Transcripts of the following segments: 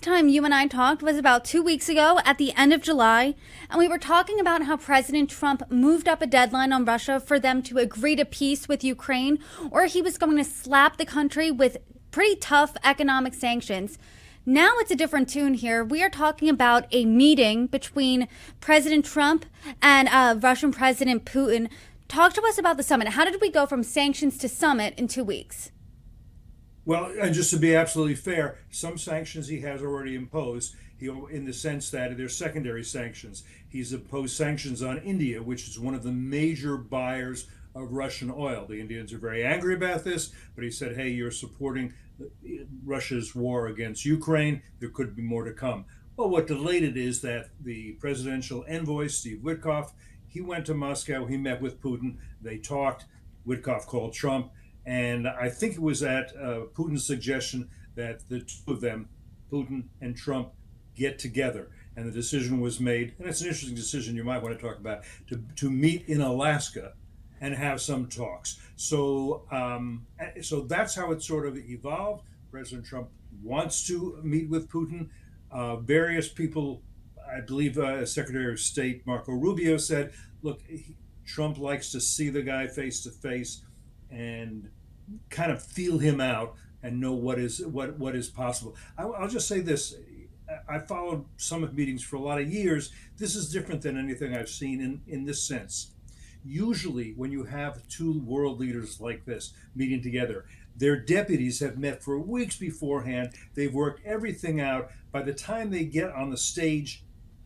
last time you and I talked was about 2 weeks ago at the end of July, and we were talking about how President Trump moved up a deadline on Russia for them to agree to peace with Ukraine, or he was going to slap the country with pretty tough economic sanctions. Now it's a different tune here. We are talking about a meeting between President Trump and Russian President Putin. Talk to us about the summit. How did we go from sanctions to summit in 2 weeks? Well, and just to be absolutely fair, some sanctions he has already imposed. In the sense that they're secondary sanctions. He's imposed sanctions on India, which is one of the major buyers of Russian oil. The Indians are very angry about this, but he said, hey, you're supporting Russia's war against Ukraine. There could be more to come. Well, what delayed it is that the presidential envoy, Steve Witkoff, he went to Moscow. He met with Putin. They talked. Witkoff called Trump. And I think it was at Putin's suggestion that the two of them, Putin and Trump, get together. And the decision was made, and it's an interesting decision you might want to talk about, to meet in Alaska and have some talks. So that's how it sort of evolved. President Trump wants to meet with Putin. Various people, I believe Secretary of State Marco Rubio said, look, Trump likes to see the guy face to face and kind of feel him out and know what is possible. I'll just say this. I followed summit meetings for a lot of years. This is different than anything I've seen in this sense. Usually, when you have two world leaders like this meeting together, their deputies have met for weeks beforehand. They've worked everything out. By the time they get on the stage,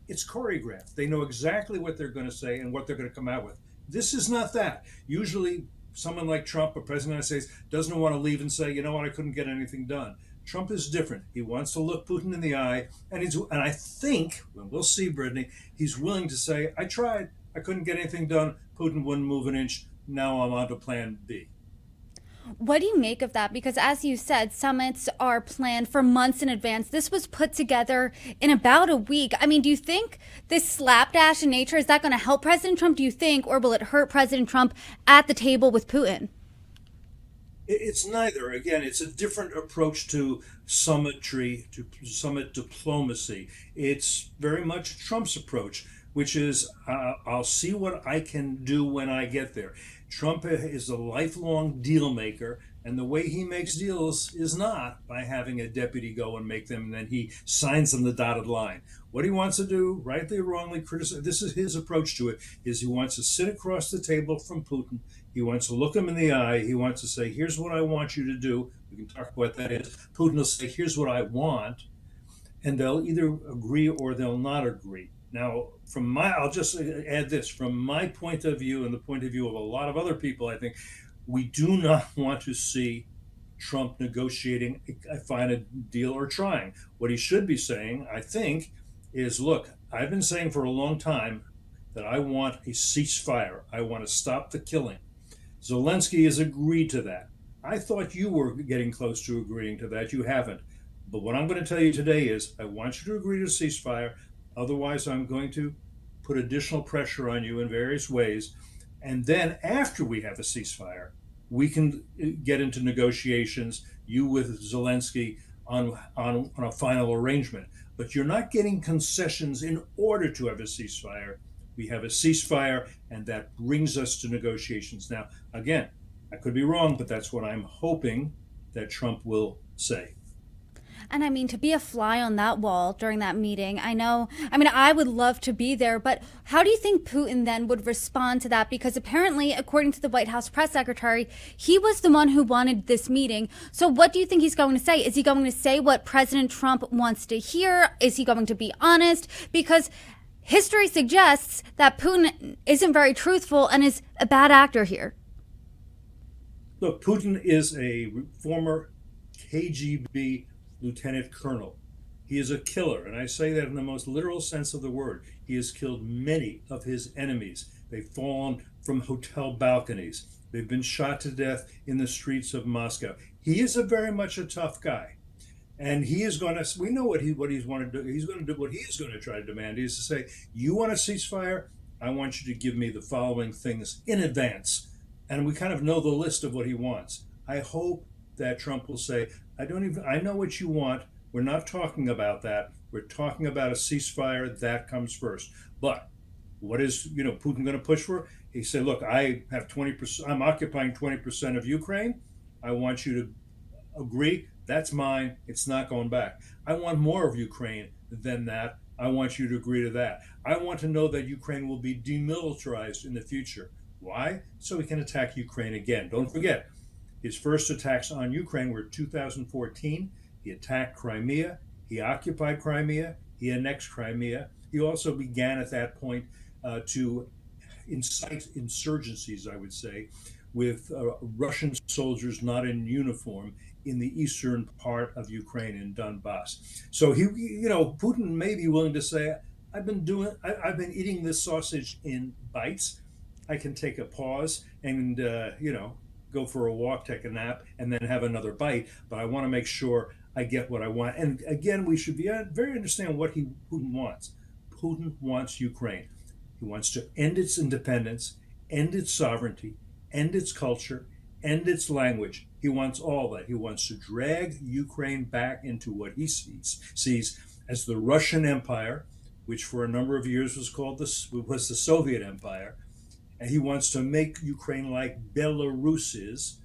it's choreographed. They know exactly what they're going to say and what they're going to come out with. This is not that. Usually, someone like Trump, a president of the United States, doesn't want to leave and say, you know what, I couldn't get anything done. Trump is different. He wants to look Putin in the eye, and I think, well, we'll see, Brittany, he's willing to say, I tried, I couldn't get anything done. Putin wouldn't move an inch. Now I'm on to plan B. What do you make of that? Because as you said, summits are planned for months in advance. This was put together in about a week. I mean, do you think this slapdash in nature, is that going to help President Trump, do you think, or will it hurt President Trump at the table with Putin? It's neither. Again, it's a different approach to summitry, to summit diplomacy. It's very much Trump's approach, which is I'll see what I can do when I get there. Trump is a lifelong deal maker, and the way he makes deals is not by having a deputy go and make them, and then he signs on the dotted line. What he wants to do, rightly or wrongly, criticize. This is his approach to it: is he wants to sit across the table from Putin. He wants to look him in the eye. He wants to say, "Here's what I want you to do." We can talk about what that is. Putin will say, "Here's what I want," and they'll either agree or they'll not agree. Now, I'll just add this, from my point of view and the point of view of a lot of other people, I think we do not want to see Trump negotiating a final deal or trying. What he should be saying, I think, is, look, I've been saying for a long time that I want a ceasefire. I want to stop the killing. Zelensky has agreed to that. I thought you were getting close to agreeing to that. You haven't. But what I'm going to tell you today is I want you to agree to a ceasefire. Otherwise, I'm going to put additional pressure on you in various ways. And then after we have a ceasefire, we can get into negotiations, you with Zelensky, on a final arrangement. But you're not getting concessions in order to have a ceasefire. We have a ceasefire, and that brings us to negotiations. Now, again, I could be wrong, but that's what I'm hoping that Trump will say. And I mean, to be a fly on that wall during that meeting, I would love to be there, but how do you think Putin then would respond to that? Because apparently, according to the White House press secretary, he was the one who wanted this meeting. So what do you think he's going to say? Is he going to say what President Trump wants to hear? Is he going to be honest? Because history suggests that Putin isn't very truthful and is a bad actor here. Look, Putin is a former KGB lieutenant colonel. He is a killer, and I say that in the most literal sense of the word. He has killed many of his enemies. They've fallen from hotel balconies. They've been shot to death in the streets of Moscow. He is very much a tough guy, and he is going to. We know what he's wanted to do. He's going to do what he is going to try to demand. He is to say, "You want a ceasefire? I want you to give me the following things in advance," and we kind of know the list of what he wants. I hope that Trump will say, I know what you want. We're not talking about that. We're talking about a ceasefire. That comes first. But what is Putin going to push for? He said, "Look, I have 20%. I'm occupying 20% of Ukraine. I want you to agree. That's mine. It's not going back. I want more of Ukraine than that. I want you to agree to that. I want to know that Ukraine will be demilitarized in the future. Why? So we can attack Ukraine again. Don't forget, his first attacks on Ukraine were 2014. He attacked Crimea. He occupied Crimea. He annexed Crimea. He also began at that point to incite insurgencies, I would say, with Russian soldiers not in uniform in the eastern part of Ukraine in Donbass. So Putin may be willing to say, I've been eating this sausage in bites. I can take a pause and go for a walk, take a nap, and then have another bite. But I want to make sure I get what I want. And again, we should be very understand what Putin wants. Putin wants Ukraine. He wants to end its independence, end its sovereignty, end its culture, end its language. He wants all that. He wants to drag Ukraine back into what he sees as the Russian Empire, which for a number of years was the Soviet Empire. And he wants to make Ukraine like Belarus is,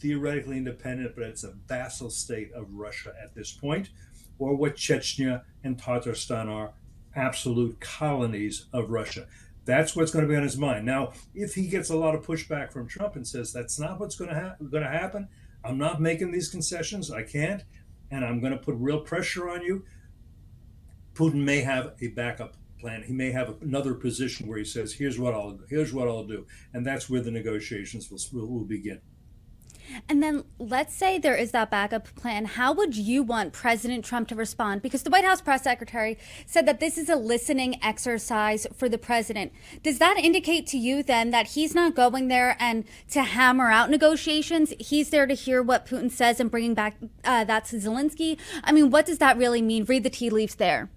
theoretically independent, but it's a vassal state of Russia at this point, or what Chechnya and Tatarstan are, absolute colonies of Russia. That's what's going to be on his mind. Now, if he gets a lot of pushback from Trump and says that's not what's going to happen, I'm not making these concessions, I can't, and I'm going to put real pressure on you, Putin may have a backup plan. He may have another position where he says, here's what I'll do. And that's where the negotiations will begin. And then let's say there is that backup plan. How would you want President Trump to respond? Because the White House press secretary said that this is a listening exercise for the president. Does that indicate to you then that he's not going there and to hammer out negotiations? He's there to hear what Putin says and bringing back that to Zelensky? I mean, what does that really mean? Read the tea leaves there.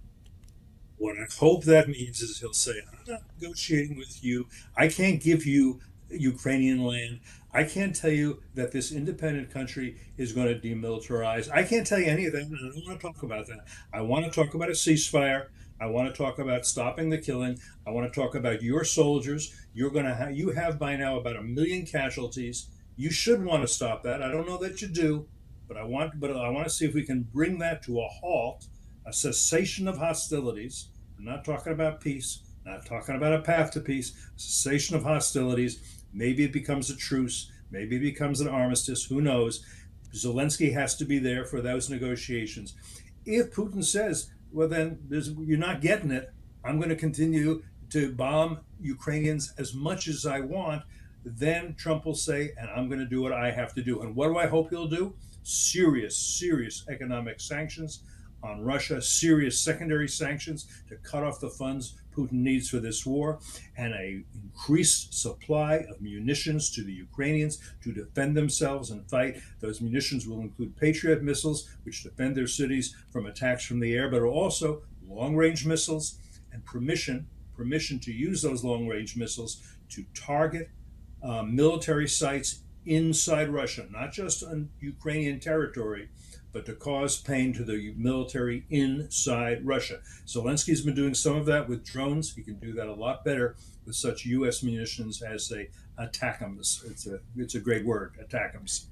What I hope that means is he'll say, I'm not negotiating with you. I can't give you Ukrainian land. I can't tell you that this independent country is going to demilitarize. I can't tell you any of that, and I don't want to talk about that. I want to talk about a ceasefire. I want to talk about stopping the killing. I want to talk about your soldiers. You have by now about 1 million casualties. You should want to stop that. I don't know that you do, but I want to see if we can bring that to a halt, a cessation of hostilities. I'm not talking about peace, not talking about a path to peace, cessation of hostilities. Maybe it becomes a truce. Maybe it becomes an armistice. Who knows? Zelensky has to be there for those negotiations. If Putin says, well, then you're not getting it, I'm going to continue to bomb Ukrainians as much as I want, then Trump will say, and I'm going to do what I have to do. And what do I hope he'll do? Serious economic sanctions on Russia, serious secondary sanctions to cut off the funds Putin needs for this war, and an increased supply of munitions to the Ukrainians to defend themselves and fight. Those munitions will include Patriot missiles, which defend their cities from attacks from the air, but also long-range missiles and permission to use those long-range missiles to target military sites inside Russia, not just on Ukrainian territory, but to cause pain to the military inside Russia. Zelensky's been doing some of that with drones. He can do that a lot better with such U.S. munitions as they ATACMS. It's a great word, ATACMS.